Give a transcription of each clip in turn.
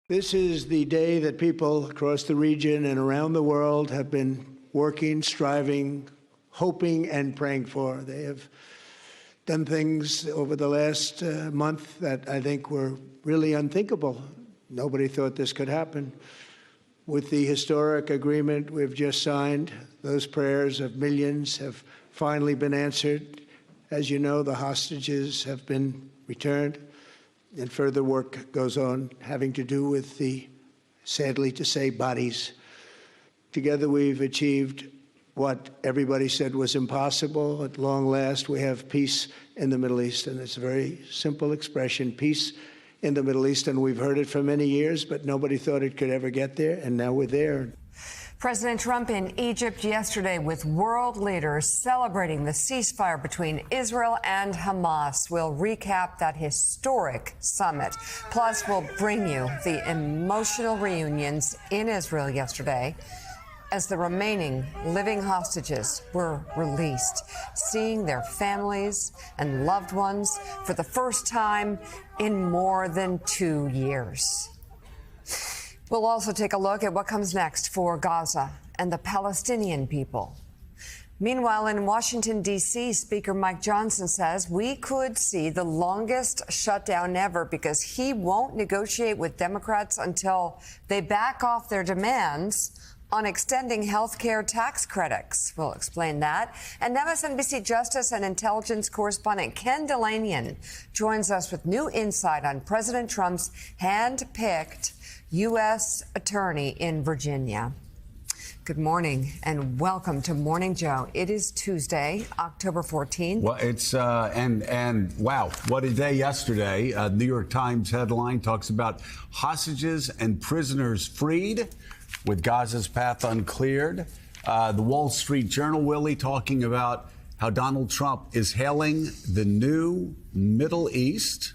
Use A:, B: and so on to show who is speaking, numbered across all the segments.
A: This is the day that people across the region and around the world have been working, striving, hoping, and praying for. They have done things over the last month that I think were really unthinkable. Nobody thought this could happen. With the historic agreement we've just signed, those prayers of millions have finally been answered. As you know, the hostages have been returned, and further work goes on having to do with the, sadly to say, bodies. Together we've achieved what everybody said was impossible. At long last, we have peace in the Middle East, and it's a very simple expression, peace in the Middle East, and we've heard it for many years, but nobody thought it could ever get there, and now we're there.
B: President Trump in Egypt yesterday with world leaders celebrating the ceasefire between Israel and Hamas. We'll recap that historic summit. Plus, we'll bring you the emotional reunions in Israel yesterday as the remaining living hostages were released, seeing their families and loved ones for the first time in more than 2 years. We'll also take a look at what comes next for Gaza and the Palestinian people. Meanwhile, in Washington, D.C., Speaker Mike Johnson says we could see the longest shutdown ever because he won't negotiate with Democrats until they back off their demands on extending health care tax credits. We'll explain that. And MSNBC Justice and Intelligence correspondent Ken Dilanian joins us with new insight on President Trump's hand-picked U.S. attorney in Virginia. Good morning and welcome to Morning Joe. It is Tuesday, October 14th.
C: Well, it's and wow, what a day yesterday. New York Times headline talks about hostages and prisoners freed with Gaza's path uncleared. The Wall Street Journal, Willie, talking about how Donald Trump is hailing the new Middle East.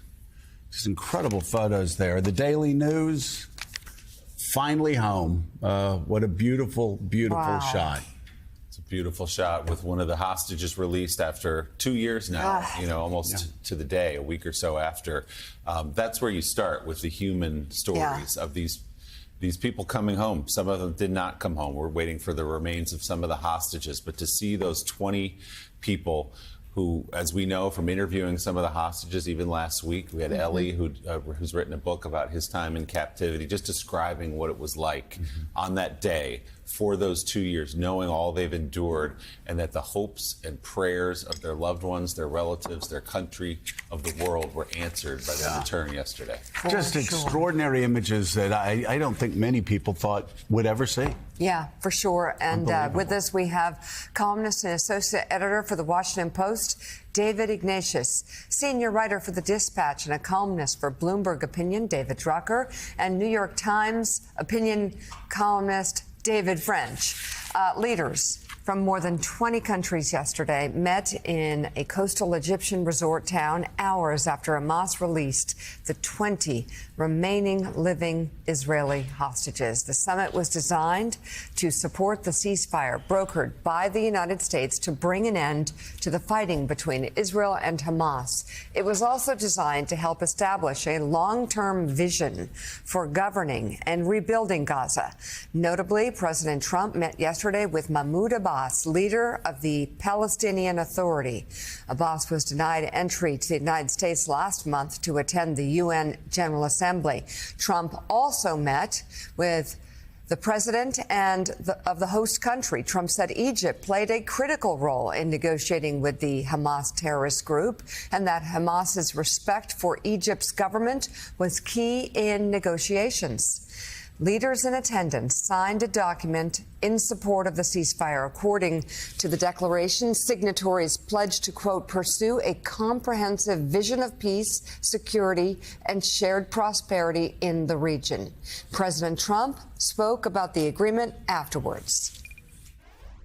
C: Just incredible photos there. The Daily News, finally home. What a beautiful, beautiful shot.
D: It's a beautiful shot with one of the hostages released after 2 years now, almost to the day, a week or so after. That's where you start with the human stories of these people coming home. Some of them did not come home. We're waiting for the remains of some of the hostages. But to see those 20 people who, as we know from interviewing some of the hostages, even last week, we had Ellie, who's written a book about his time in captivity, just describing what it was like on that day for those 2 years, knowing all they've endured, and that the hopes and prayers of their loved ones, their relatives, their country, of the world were answered by their return yesterday.
C: Just extraordinary images that I don't think many people thought would ever see.
B: Yeah, for sure. And with us, we have columnist and associate editor for the Washington Post, David Ignatius, senior writer for the Dispatch and a columnist for Bloomberg Opinion, David Drucker, and New York Times opinion columnist David French. Leaders from more than 20 countries yesterday met in a coastal Egyptian resort town hours after Hamas released the 20 remaining living Israeli hostages. The summit was designed to support the ceasefire brokered by the United States to bring an end to the fighting between Israel and Hamas. It was also designed to help establish a long-term vision for governing and rebuilding Gaza. Notably, President Trump met yesterday with Mahmoud Abbas, leader of the Palestinian Authority. Abbas was denied entry to the United States last month to attend the UN General Assembly. Trump also met with the president of the host country. Trump said Egypt played a critical role in negotiating with the Hamas terrorist group and that Hamas's respect for Egypt's government was key in negotiations. Leaders in attendance signed a document in support of the ceasefire. According to the declaration, signatories pledged to, quote, pursue a comprehensive vision of peace, security, and shared prosperity in the region. President Trump spoke about the agreement afterwards.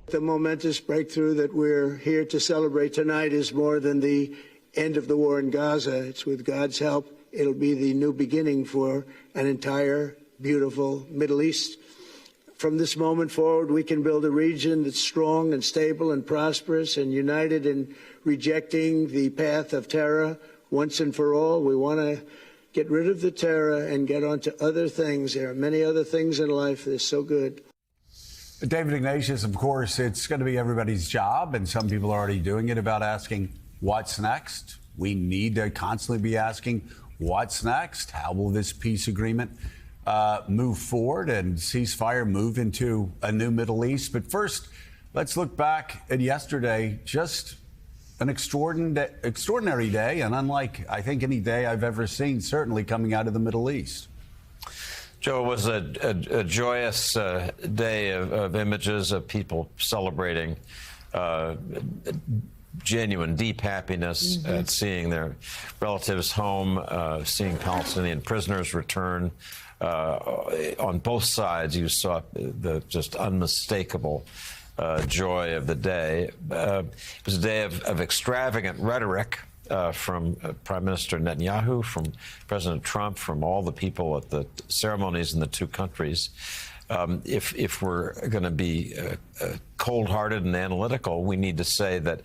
A: The momentous breakthrough that we're here to celebrate tonight is more than the end of the war in Gaza. It's with God's help, it'll be the new beginning for an entire beautiful Middle East. From this moment forward, we can build a region that's strong and stable and prosperous and united in rejecting the path of terror once and for all. We want to get rid of the terror and get on to other things. There are many other things in life that are so good.
C: David Ignatius, of course, it's going to be everybody's job, and some people are already doing it, about asking what's next. We need to constantly be asking what's next. How will this peace agreement move forward and ceasefire move into a new Middle East? But first, let's look back at yesterday. Just an extraordinary day, and unlike, I think, any day I've ever seen, certainly coming out of the Middle East.
E: Joe, it was a joyous day of images of people celebrating genuine, deep happiness at seeing their relatives home, seeing Palestinian prisoners return. On both sides, you saw the just unmistakable joy of the day. It was a day of extravagant rhetoric from Prime Minister Netanyahu, from President Trump, from all the people at the ceremonies in the two countries. If we're going to be cold-hearted and analytical, we need to say that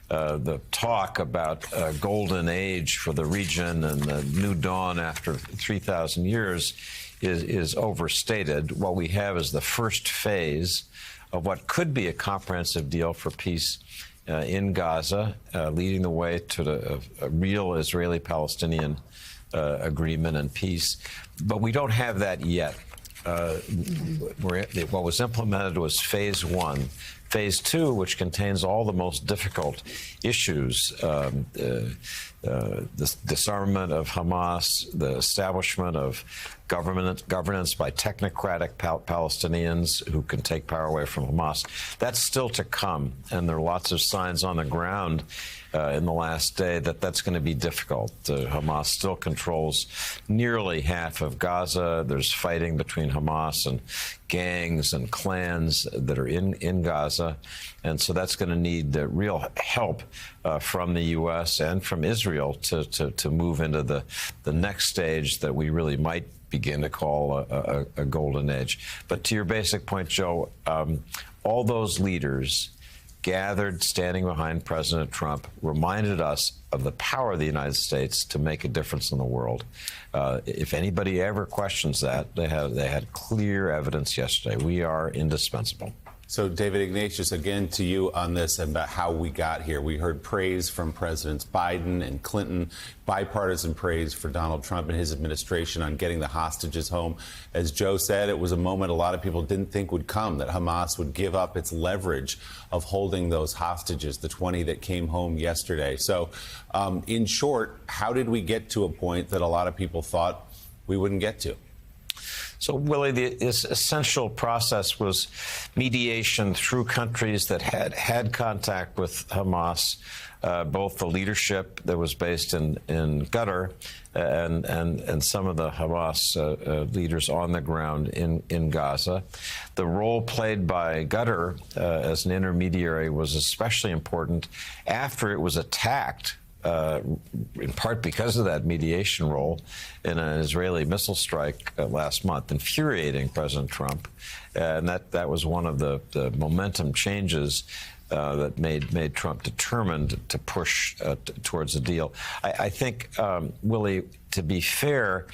E: the talk about a golden age for the region and the new dawn after 3,000 years is overstated. What we have is the first phase of what could be a comprehensive deal for peace in Gaza, leading the way to a real Israeli-Palestinian agreement and peace. But we don't have that yet. What was implemented was phase one. Phase two, which contains all the most difficult issues, the disarmament of Hamas, the establishment of governance by technocratic Palestinians who can take power away from Hamas. That's still to come, and there are lots of signs on the ground in the last day that that's going to be difficult. Hamas still controls nearly half of Gaza. There's fighting between Hamas and gangs and clans that are in Gaza. And so that's going to need real help from the U.S. and from Israel to move into the next stage that we really might begin to call a golden age. But to your basic point, Joe, all those leaders gathered standing behind President Trump reminded us of the power of the United States to make a difference in the world. If anybody ever questions that, they had clear evidence yesterday. We are indispensable.
D: So, David Ignatius, again to you on this about how we got here. We heard praise from Presidents Biden and Clinton, bipartisan praise for Donald Trump and his administration on getting the hostages home. As Joe said, it was a moment a lot of people didn't think would come, that Hamas would give up its leverage of holding those hostages, the 20 that came home yesterday. So, in short, how did we get to a point that a lot of people thought we wouldn't get to?
E: So, Willie, the essential process was mediation through countries that had contact with Hamas, both the leadership that was based in Qatar and some of the Hamas leaders on the ground in Gaza. The role played by Qatar as an intermediary was especially important after it was attacked, in part because of that mediation role, in an Israeli missile strike last month, infuriating President Trump. And that was one of the momentum changes that made Trump determined to push towards a deal. I think, Willie, to be fair,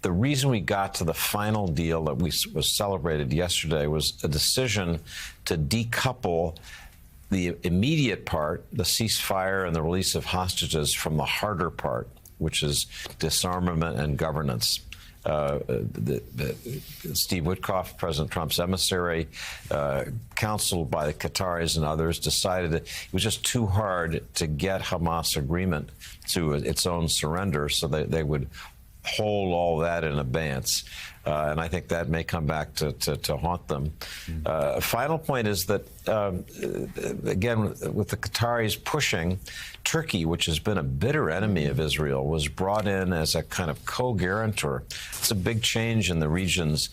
E: the reason we got to the final deal that was celebrated yesterday was a decision to decouple the immediate part, the ceasefire and the release of hostages, from the harder part, which is disarmament and governance. Steve Witkoff, President Trump's emissary, counseled by the Qataris and others, decided that it was just too hard to get Hamas agreement to its own surrender, so they would hold all that in abeyance. And I think that may come back to haunt them. Final point is that, again, with the Qataris pushing, Turkey, which has been a bitter enemy of Israel, was brought in as a kind of co-guarantor. It's a big change in the region's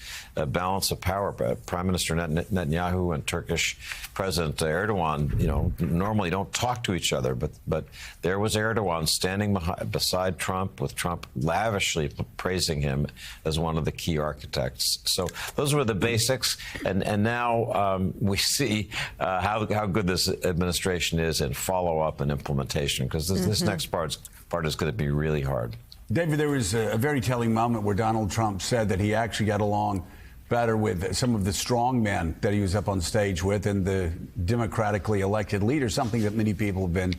E: balance of power. Prime Minister Netanyahu and Turkish President Erdogan, normally don't talk to each other, but there was Erdogan standing beside Trump, with Trump lavishly praising him as one of the key architects. So those were the basics, and now we see how good this administration is in follow-up and implementation, because this next part is going to be really hard.
C: David, there was a very telling moment where Donald Trump said that he actually got along better with some of the strong men that he was up on stage with and the democratically elected leaders, something that many people have been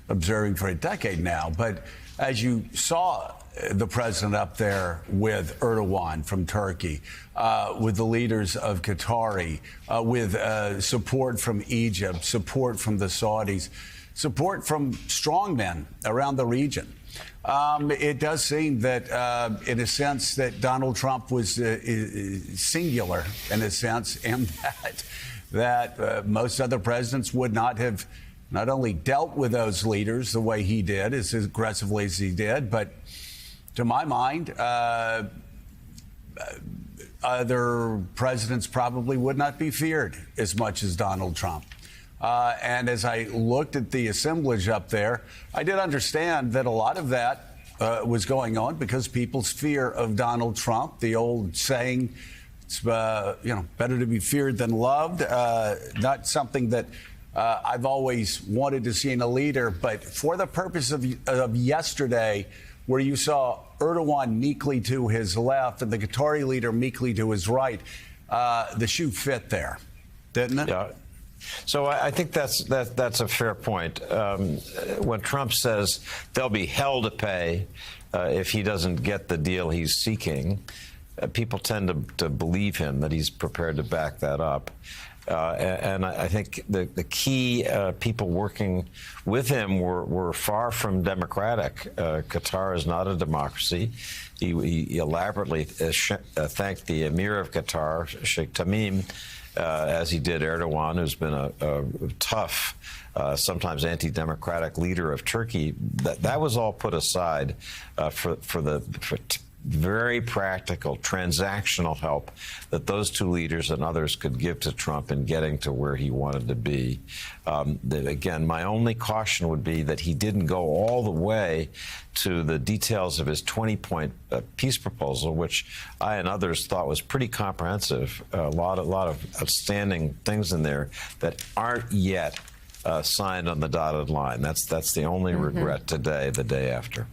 C: observing for a decade now. But as you saw the president up there with Erdogan from Turkey, with the leaders of Qatari, with support from Egypt, support from the Saudis, support from strong men around the region, it does seem that, in a sense, that Donald Trump was singular, in a sense, and that most other presidents would not have not only dealt with those leaders the way he did, as aggressively as he did, but to my mind, other presidents probably would not be feared as much as Donald Trump. And as I looked at the assemblage up there, I did understand that a lot of that was going on because people's fear of Donald Trump, the old saying, it's better to be feared than loved, not something that I've always wanted to see in a leader. But for the purpose of yesterday, where you saw Erdogan meekly to his left and the Qatari leader meekly to his right, the shoe fit there, didn't it?
E: Yeah. So I think that's a fair point. When Trump says they'll be hell to pay if he doesn't get the deal he's seeking, people tend to believe him, that he's prepared to back that up. And I think the key people working with him were far from democratic. Qatar is not a democracy. He elaborately thanked the Emir of Qatar, Sheikh Tamim, as he did Erdogan, who's been a tough, sometimes anti-democratic leader of Turkey. That was all put aside for very practical, transactional help that those two leaders and others could give to Trump in getting to where he wanted to be. Again, my only caution would be that he didn't go all the way to the details of his 20-point peace proposal, which I and others thought was pretty comprehensive. A lot of outstanding things in there that aren't yet signed on the dotted line. That's the only regret today, the day after.